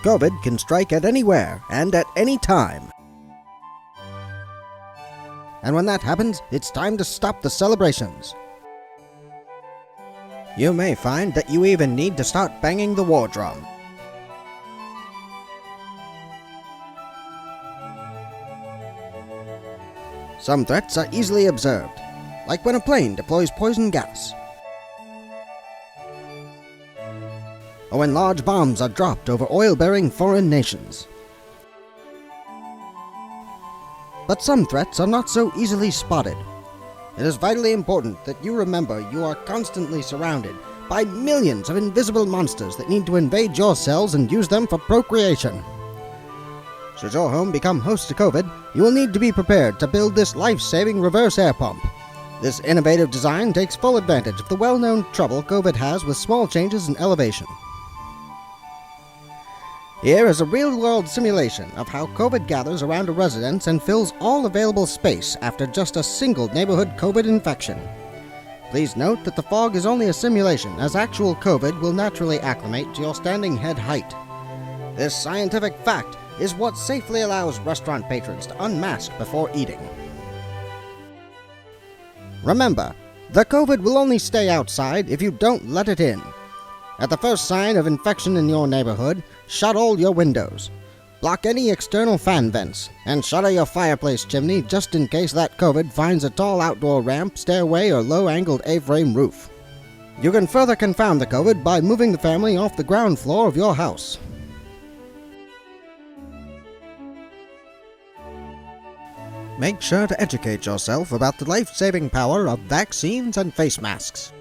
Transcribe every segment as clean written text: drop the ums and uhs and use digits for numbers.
COVID can strike at anywhere and at any time. And when that happens, it's time to stop the celebrations. You may find that you even need to start banging the war drum. Some threats are easily observed, like when a plane deploys poison gas, or when large bombs are dropped over oil-bearing foreign nations. But some threats are not so easily spotted. It is vitally important that you remember you are constantly surrounded by millions of invisible monsters that need to invade your cells and use them for procreation. Should your home become host to COVID, you will need to be prepared to build this life-saving reverse air pump. This innovative design takes full advantage of the well-known trouble COVID has with small changes in elevation. Here is a real-world simulation of how COVID gathers around a residence and fills all available space after just a single neighborhood COVID infection. Please note that the fog is only a simulation, as actual COVID will naturally acclimate to your standing head height. This scientific fact is what safely allows restaurant patrons to unmask before eating. Remember, the COVID will only stay outside if you don't let it in. At the first sign of infection in your neighborhood, shut all your windows. Block any external fan vents, and shutter your fireplace chimney just in case that COVID finds a tall outdoor ramp, stairway, or low-angled A-frame roof. You can further confound the COVID by moving the family off the ground floor of your house. Make sure to educate yourself about the life-saving power of vaccines and face masks.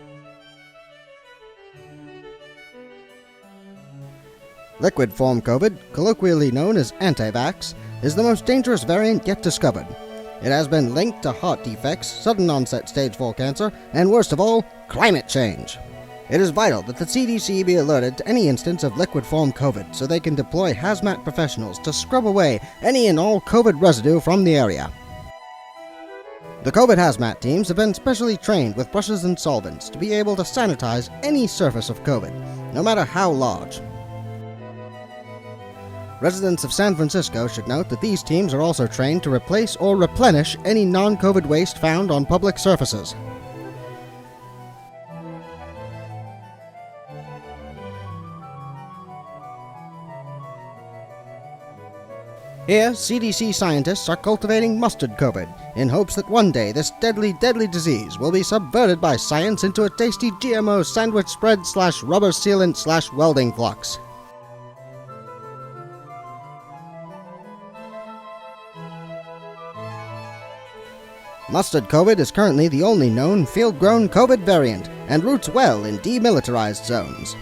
Liquid form COVID, colloquially known as anti-vax, is the most dangerous variant yet discovered. It has been linked to heart defects, sudden onset stage 4 cancer, and worst of all, climate change. It is vital that the CDC be alerted to any instance of liquid form COVID so they can deploy hazmat professionals to scrub away any and all COVID residue from the area. The COVID hazmat teams have been specially trained with brushes and solvents to be able to sanitize any surface of COVID, no matter how large. Residents of San Francisco should note that these teams are also trained to replace or replenish any non-COVID waste found on public surfaces. Here, CDC scientists are cultivating mustard COVID in hopes that one day this deadly disease will be subverted by science into a tasty GMO sandwich spread / rubber sealant / welding flux. Mustard COVID is currently the only known field-grown COVID variant and roots well in demilitarized zones.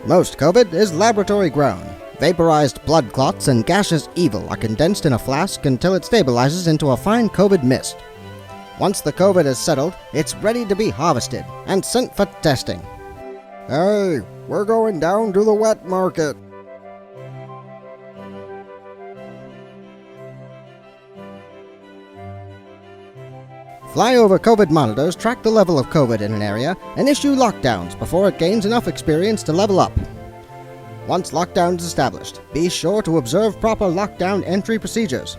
Most COVID is laboratory-grown. Vaporized blood clots and gaseous evil are condensed in a flask until it stabilizes into a fine COVID mist. Once the COVID is settled, it's ready to be harvested and sent for testing. Hey, we're going down to the wet market. Flyover COVID monitors track the level of COVID in an area and issue lockdowns before it gains enough experience to level up. Once lockdown is established, be sure to observe proper lockdown entry procedures.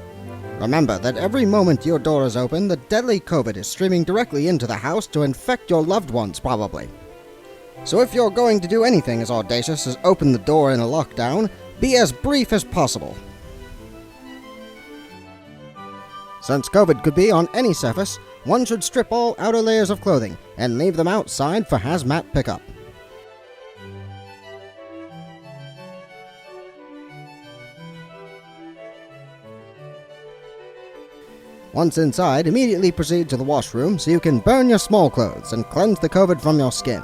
Remember that every moment your door is open, the deadly COVID is streaming directly into the house to infect your loved ones, probably. So if you're going to do anything as audacious as open the door in a lockdown, be as brief as possible. Since COVID could be on any surface, one should strip all outer layers of clothing and leave them outside for hazmat pickup. Once inside, immediately proceed to the washroom so you can burn your small clothes and cleanse the COVID from your skin.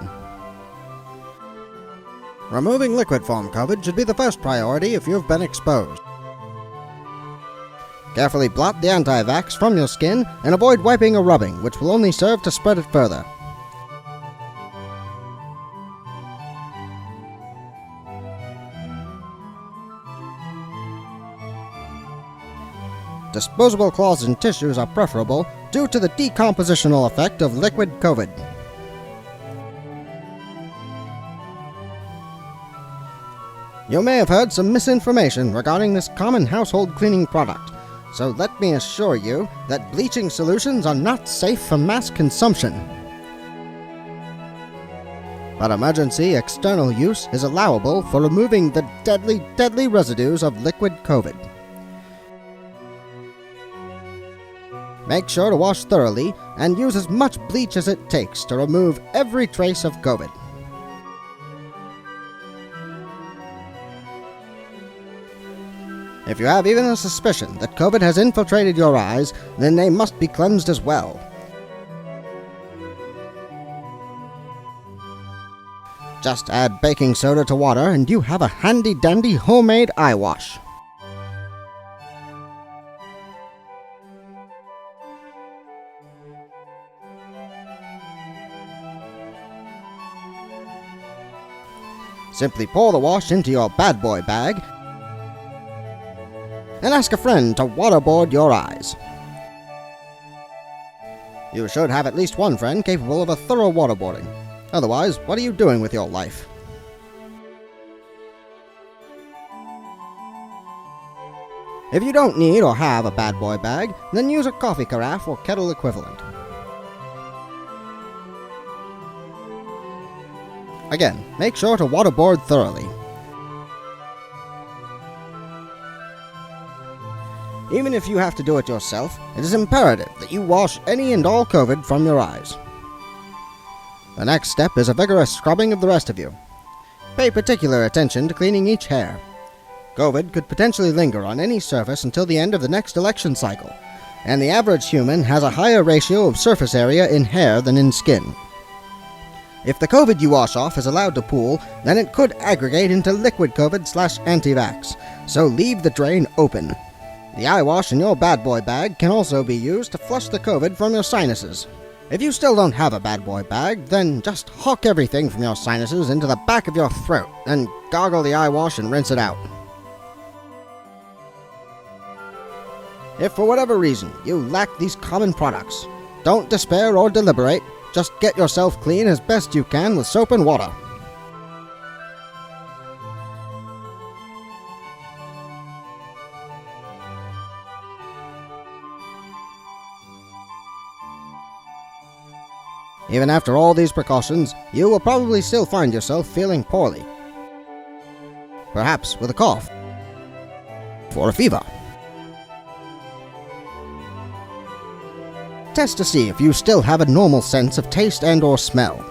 Removing liquid form COVID should be the first priority if you've been exposed. Carefully blot the anti-vax from your skin and avoid wiping or rubbing, which will only serve to spread it further. Disposable cloths and tissues are preferable due to the decompositional effect of liquid COVID. You may have heard some misinformation regarding this common household cleaning product, so let me assure you that bleaching solutions are not safe for mass consumption. But emergency external use is allowable for removing the deadly residues of liquid COVID. Make sure to wash thoroughly and use as much bleach as it takes to remove every trace of COVID. If you have even a suspicion that COVID has infiltrated your eyes, then they must be cleansed as well. Just add baking soda to water and you have a handy-dandy homemade eye wash. Simply pour the wash into your bad boy bag and ask a friend to waterboard your eyes. You should have at least one friend capable of a thorough waterboarding. Otherwise, what are you doing with your life? If you don't need or have a bad boy bag, then use a coffee carafe or kettle equivalent. Again, make sure to waterboard thoroughly. Even if you have to do it yourself, it is imperative that you wash any and all COVID from your eyes. The next step is a vigorous scrubbing of the rest of you. Pay particular attention to cleaning each hair. COVID could potentially linger on any surface until the end of the next election cycle, and the average human has a higher ratio of surface area in hair than in skin. If the COVID you wash off is allowed to pool, then it could aggregate into liquid COVID/anti-vax, so leave the drain open. The eye wash in your bad boy bag can also be used to flush the COVID from your sinuses. If you still don't have a bad boy bag, then just hawk everything from your sinuses into the back of your throat, and gargle the eye wash and rinse it out. If for whatever reason you lack these common products, don't despair or deliberate. Just get yourself clean as best you can with soap and water. Even after all these precautions, you will probably still find yourself feeling poorly. Perhaps with a cough or a fever. Test to see if you still have a normal sense of taste and or smell.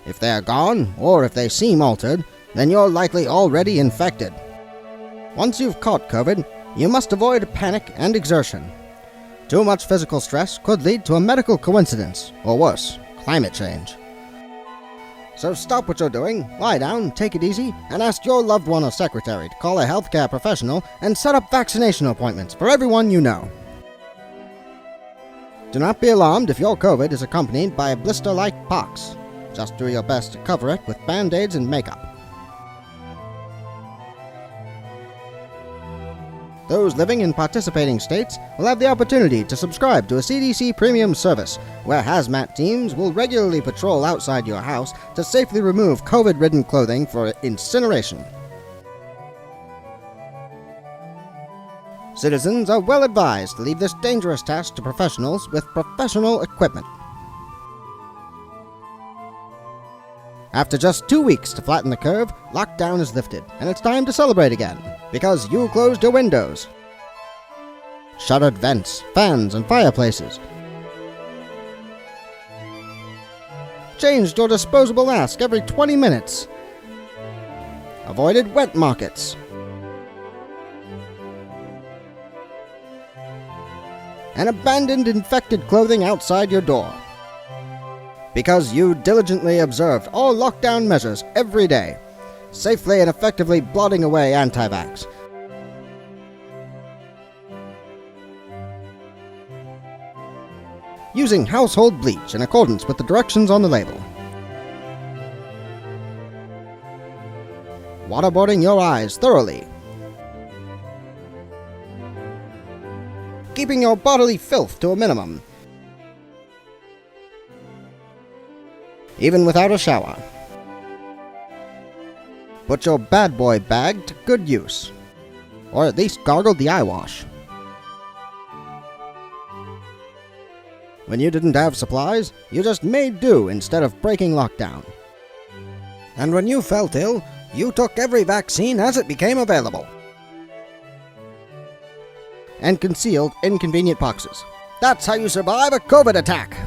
If they are gone, or if they seem altered, then you're likely already infected. Once you've caught COVID, you must avoid panic and exertion. Too much physical stress could lead to a medical coincidence, or worse, climate change. So stop what you're doing, lie down, take it easy, and ask your loved one or secretary to call a healthcare professional and set up vaccination appointments for everyone you know. Do not be alarmed if your COVID is accompanied by a blister-like pox. Just do your best to cover it with band-aids and makeup. Those living in participating states will have the opportunity to subscribe to a CDC premium service, where hazmat teams will regularly patrol outside your house to safely remove COVID-ridden clothing for incineration. Citizens are well advised to leave this dangerous task to professionals with professional equipment. After just 2 weeks to flatten the curve, lockdown is lifted, and it's time to celebrate again, because you closed your windows, shuttered vents, fans, and fireplaces, changed your disposable mask every 20 minutes, avoided wet markets, and abandoned infected clothing outside your door. Because you diligently observed all lockdown measures every day, safely and effectively blotting away anti-vax. Using household bleach in accordance with the directions on the label. Waterboarding your eyes thoroughly. Keeping your bodily filth to a minimum. even without a shower. Put your bad boy bag to good use, or at least gargle the eye wash. When you didn't have supplies, you just made do instead of breaking lockdown. And when you felt ill, you took every vaccine as it became available. And concealed inconvenient boxes. That's how you survive a COVID attack!